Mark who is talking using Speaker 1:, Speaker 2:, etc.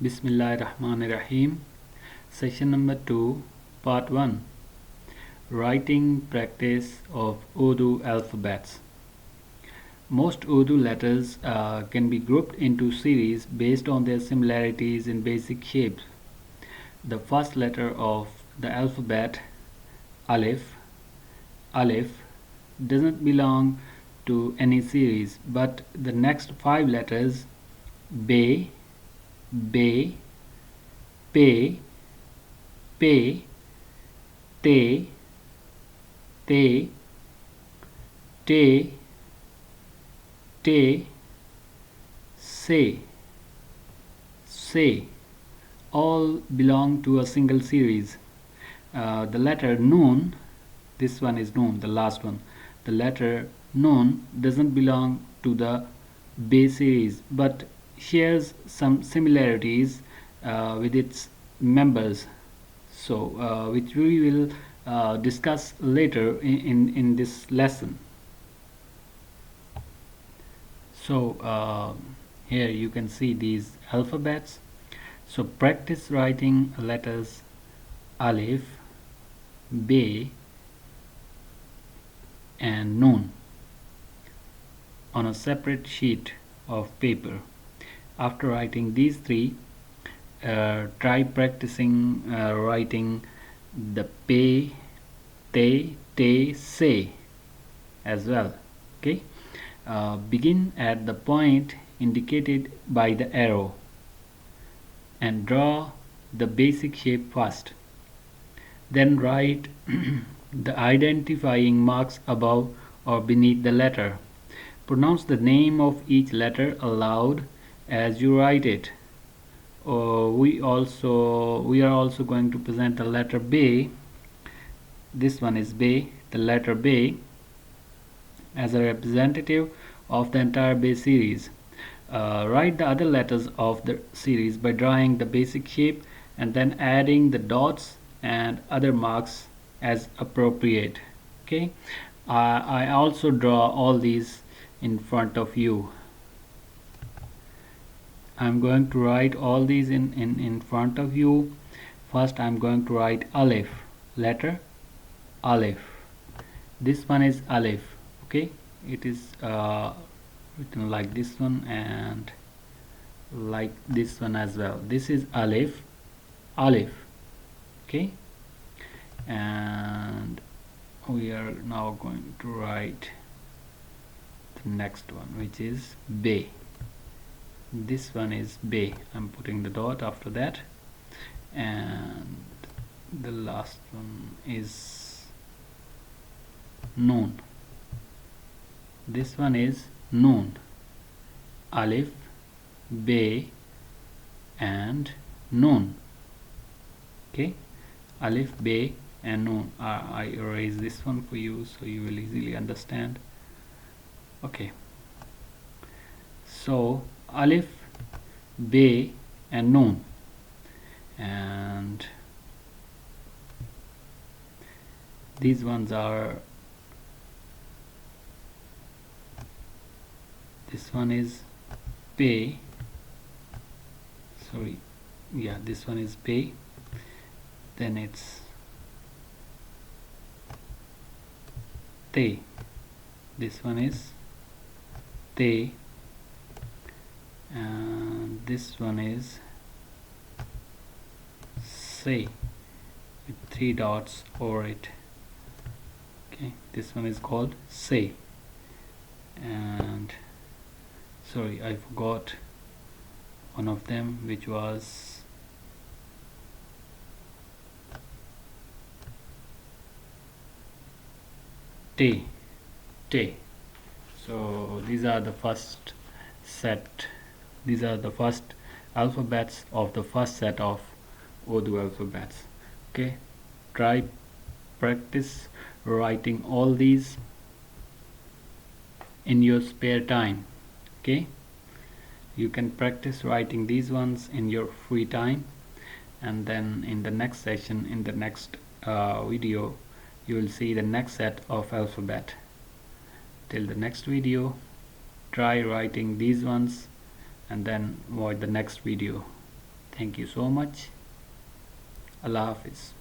Speaker 1: Bismillahirrahmanirrahim. Session number 2, Part 1. Writing practice of Urdu alphabets. Most Urdu letters can be grouped into series based on their similarities in basic shapes. The first letter of the alphabet, Alif, Alif, doesn't belong to any series, but the next 5 letters, Be, Be, Pe, Pe, Te, Te, Te, Te, Se, all belong to a single series. The letter Noon, this one is Noon, the last one. The letter Noon doesn't belong to the Be series, but shares some similarities with its members, so which we will discuss later in this lesson. So here you can see these alphabets. So practice writing letters Alif, Be and Noon on a separate sheet of paper. After writing these three, try practicing writing the Pe, Te, Te, Se as well. Okay. Begin at the point indicated by the arrow and draw the basic shape first. Then write the identifying marks above or beneath the letter. Pronounce the name of each letter aloud as you write it. We are also going to present the letter B. This one is B, the letter B, as a representative of the entire B series. Write the other letters of the series by drawing the basic shape and then adding the dots and other marks as appropriate. Okay, I also draw all these in front of you. I'm going to write all these in front of you. First I'm going to write Alif, letter Alif. This one is Alif. Okay, it is written like this one and like this one as well. This is Alif, Alif. Okay, and we are now going to write the next one, which is Be. This one is Be. I'm putting the dot after that, and the last one is Noon. This one is Noon. Alif, Be and Noon. Okay, Alif, Be and Noon. I erase this one for you so you will easily understand. Okay, so Alif, Be and Noon, and these ones are, this one is Pe, sorry, yeah, this one is Pe, then it's Te, this one is Te, and this one is Se with 3 dots over it. Okay, this one is called Se, and sorry, I forgot one of them, which was Te, Te. So these are the first set, these are the first alphabets of the first set of Urdu alphabets. Okay, try practice writing all these in your spare time. Okay, you can practice writing these ones in your free time, and then in the next session, in the next video, you will see the next set of alphabet. Till the next video, try writing these ones and then watch the next video. Thank you so much. Allah Hafiz.